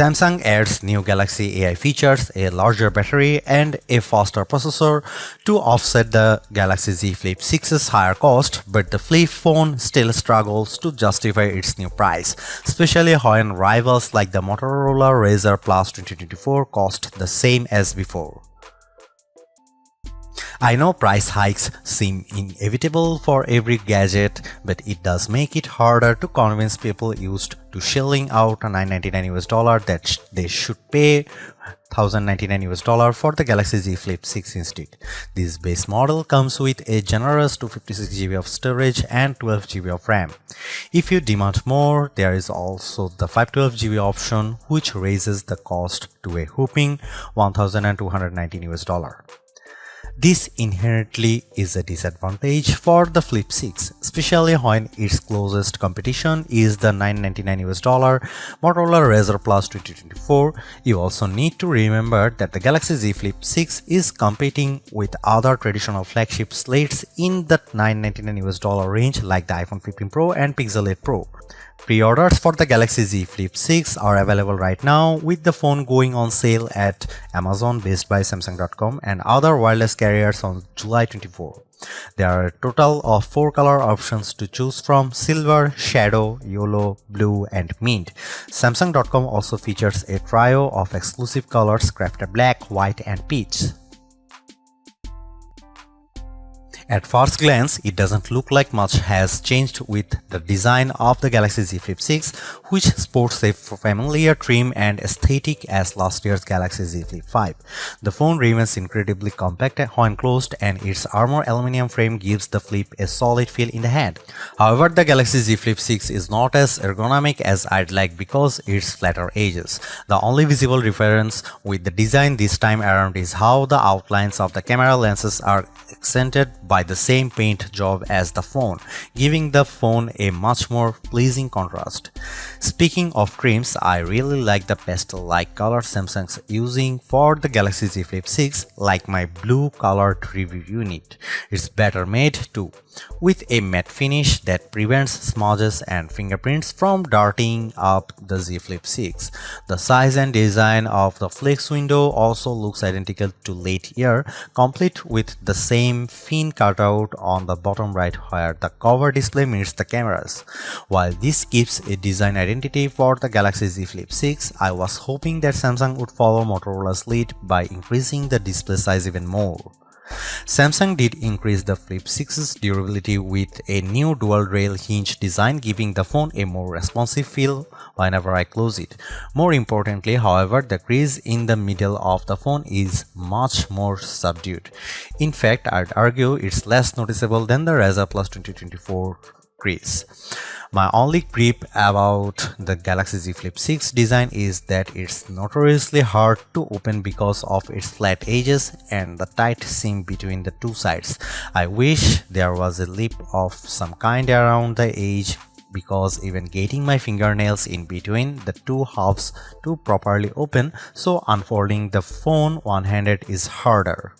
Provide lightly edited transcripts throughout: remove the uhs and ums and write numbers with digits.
Samsung adds new Galaxy AI features, a larger battery, and a faster processor to offset the Galaxy Z Flip 6's higher cost, but the flip phone still struggles to justify its new price, especially when rivals like the Motorola Razr Plus 2024 cost the same as before. I know price hikes seem inevitable for every gadget, but it does make it harder to convince people used to shelling out $999 that they should pay $1,099 for the Galaxy Z Flip 6 instead. This base model comes with a generous 256GB of storage and 12GB of RAM. If you demand more, there is also the 512GB option, which raises the cost to a whopping $1,219. This inherently is a disadvantage for the Flip 6, especially when its closest competition is the $999 Motorola Razr Plus 2024. You also need to remember that the Galaxy Z Flip 6 is competing with other traditional flagship slates in the $999 range like the iPhone 15 Pro and Pixel 8 Pro. Pre-orders for the Galaxy Z Flip 6 are available right now, with the phone going on sale at Amazon, Best Buy, Samsung.com and other wireless carriers on July 24. There are a total of 4 color options to choose from: silver, shadow, yellow, blue and mint. Samsung.com also features a trio of exclusive colors crafted black, white and peach. At first glance, it doesn't look like much has changed with the design of the Galaxy Z Flip 6, which sports a familiar trim and aesthetic as last year's Galaxy Z Flip 5. The phone remains incredibly compact when closed, and its armor aluminum frame gives the Flip a solid feel in the hand. However, the Galaxy Z Flip 6 is not as ergonomic as I'd like because its flatter edges. The only visible difference with the design this time around is how the outlines of the camera lenses are accented by the same paint job as the phone, giving the phone a much more pleasing contrast. Speaking of trims, I really like the pastel-like color Samsung's using for the Galaxy Z Flip 6, like my blue colored review unit. It's better made too, with a matte finish that prevents smudges and fingerprints from darting up the Z Flip 6. The size and design of the flex window also looks identical to late year, complete with the same fin cutout on the bottom right where the cover display meets the cameras. While this gives a design identity for the Galaxy Z Flip 6, I was hoping that Samsung would follow Motorola's lead by increasing the display size even more. Samsung did increase the Flip 6's durability with a new dual rail hinge design, giving the phone a more responsive feel whenever I close it. More importantly, however, the crease in the middle of the phone is much more subdued. In fact, I'd argue it's less noticeable than the Razr Plus 2024 crease. My only gripe about the Galaxy Z Flip 6 design is that it's notoriously hard to open because of its flat edges and the tight seam between the two sides. I wish there was a lip of some kind around the edge, because even getting my fingernails in between the two halves to properly open, so unfolding the phone one-handed is harder.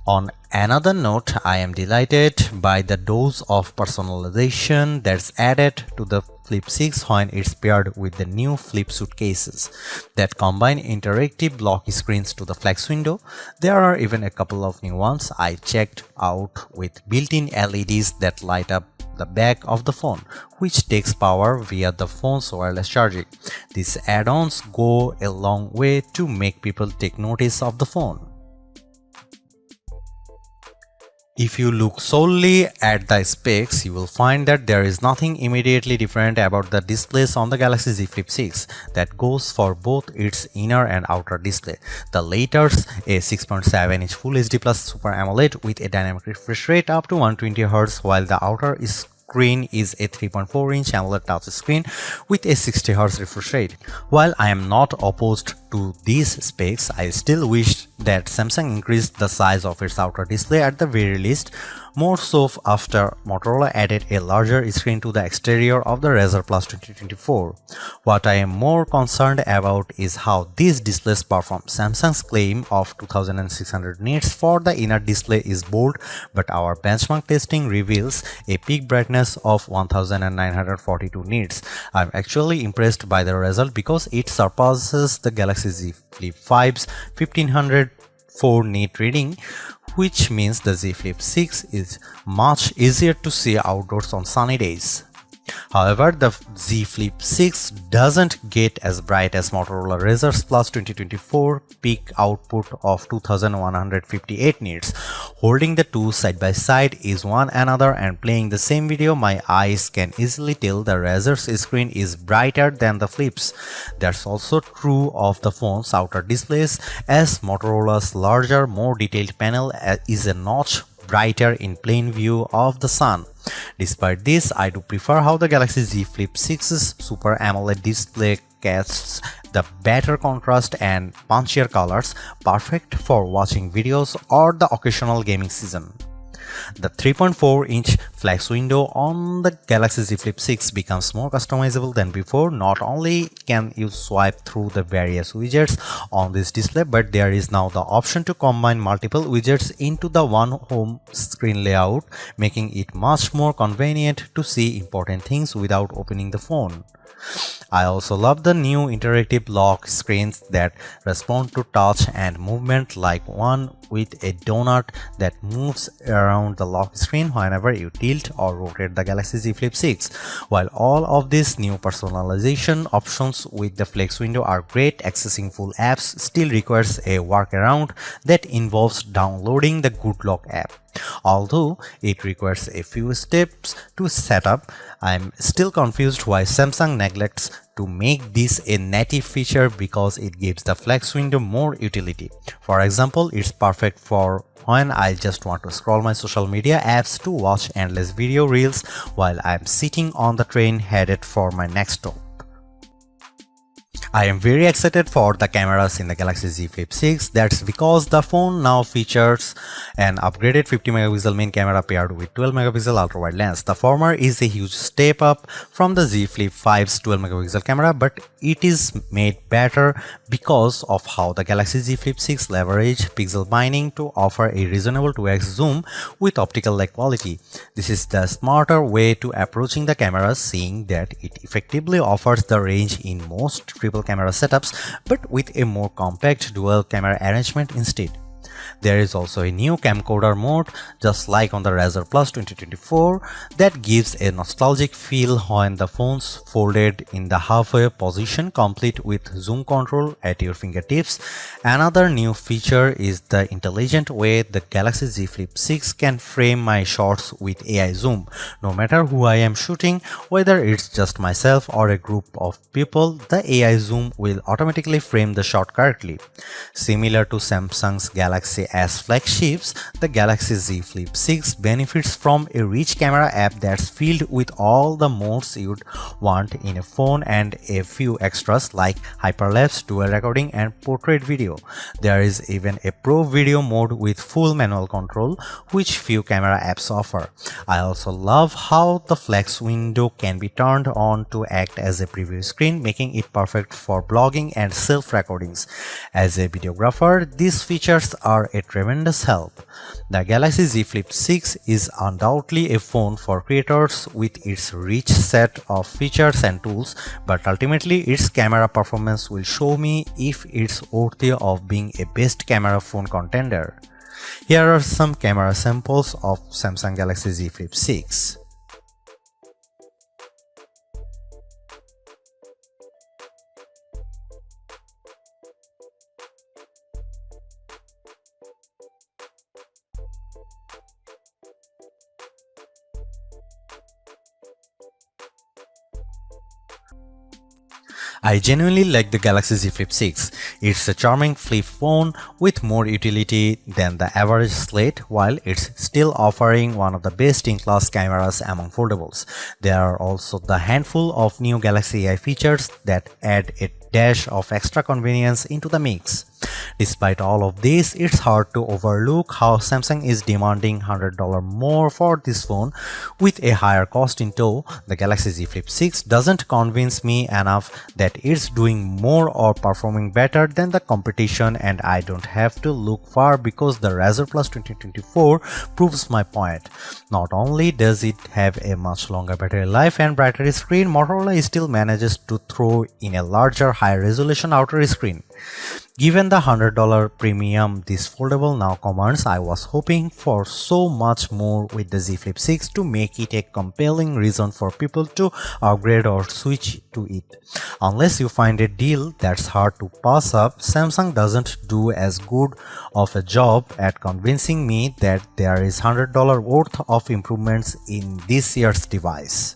On another note, I am delighted by the dose of personalization that's added to the Flip 6 when it's paired with the new Flip suitcases that combine interactive block screens to the flex window. There are even a couple of new ones I checked out with built-in LEDs that light up the back of the phone, which takes power via the phone's wireless charging. These add-ons go a long way to make people take notice of the phone. If you look solely at the specs, you will find that there is nothing immediately different about the displays on the Galaxy Z Flip 6. That goes for both its inner and outer display. The latter's a 6.7-inch Full HD Plus Super AMOLED with a dynamic refresh rate up to 120Hz, while the outer screen is a 3.4-inch AMOLED touchscreen with a 60Hz refresh rate. While I am not opposed to these specs, I still wish that Samsung increased the size of its outer display at the very least. more so after Motorola added a larger screen to the exterior of the Razr Plus 2024. What I am more concerned about is how these displays perform. Samsung's claim of 2600 nits for the inner display is bold, but our benchmark testing reveals a peak brightness of 1942 nits. I'm actually impressed by the result because it surpasses the Galaxy Z Flip 5's 1504 nit reading, which means the Z Flip 6 is much easier to see outdoors on sunny days. However, the Z Flip 6 doesn't get as bright as Motorola Razr Plus 2024 peak output of 2158 nits. Holding the two side by side is one another and playing the same video, my eyes can easily tell the Razr's screen is brighter than the Flip's. That's also true of the phone's outer displays, as Motorola's larger, more detailed panel is a notch brighter in plain view of the sun. Despite this, I do prefer how the Galaxy Z Flip 6's Super AMOLED display casts the better contrast and punchier colors, perfect for watching videos or the occasional gaming season. The 3.4-inch flex window on the Galaxy Z Flip 6 becomes more customizable than before. Not only can you swipe through the various widgets on this display, but there is now the option to combine multiple widgets into the one home screen layout, making it much more convenient to see important things without opening the phone. I also love the new interactive lock screens that respond to touch and movement, like one with a donut that moves around the lock screen whenever you tilt or rotate the Galaxy Z Flip 6. While all of these new personalization options with the flex window are great, accessing full apps still requires a workaround that involves downloading the Good Lock app. Although it requires a few steps to set up, I'm still confused why Samsung neglects to make this a native feature, because it gives the flex window more utility. For example, it's perfect for when I just want to scroll my social media apps to watch endless video reels while I'm sitting on the train headed for my next stop. I am very excited for the cameras in the Galaxy Z Flip 6. That's because the phone now features an upgraded 50 megapixel main camera paired with 12 megapixel ultra wide lens. The former is a huge step up from the Z Flip 5's 12 megapixel camera, but it is made better because of how the Galaxy Z Flip 6 leverage pixel binding to offer a reasonable 2x zoom with optical lag quality. This is the smarter way to approaching the camera, seeing that it effectively offers the range in most triple camera setups, but with a more compact dual camera arrangement instead. There is also a new camcorder mode, just like on the Razr Plus 2024, that gives a nostalgic feel when the phone's folded in the halfway position, complete with zoom control at your fingertips. Another new feature is the intelligent way the Galaxy Z Flip 6 can frame my shots with AI zoom. No matter who I am shooting, whether it's just myself or a group of people, the AI zoom will automatically frame the shot correctly. Similar to Samsung's Galaxy S flagships, the Galaxy Z Flip 6 benefits from a rich camera app that's filled with all the modes you'd want in a phone and a few extras like hyperlapse, dual recording, and portrait video. There is even a pro video mode with full manual control, which few camera apps offer. I also love how the flex window can be turned on to act as a preview screen, making it perfect for blogging and self-recordings. As a videographer, these features are a tremendous help. The Galaxy Z Flip 6 is undoubtedly a phone for creators with its rich set of features and tools, but ultimately its camera performance will show me if it's worthy of being a best camera phone contender. Here are some camera samples of Samsung Galaxy Z Flip 6. I genuinely like the Galaxy Z Flip 6. It's a charming flip phone with more utility than the average slate, while it's still offering one of the best-in-class cameras among foldables. There are also the handful of new Galaxy AI features that add a dash of extra convenience into the mix. Despite all of this, it's hard to overlook how Samsung is demanding $100 more for this phone with a higher cost in tow. The Galaxy Z Flip 6 doesn't convince me enough that it's doing more or performing better than the competition, and I don't have to look far because the Razr Plus 2024 proves my point. Not only does it have a much longer battery life and brighter screen, Motorola still manages to throw in a larger, high-resolution outer screen. Given the $100 premium this foldable now commands, I was hoping for so much more with the Z Flip 6 to make it a compelling reason for people to upgrade or switch to it. Unless you find a deal that's hard to pass up, Samsung doesn't do as good of a job at convincing me that there is $100 worth of improvements in this year's device.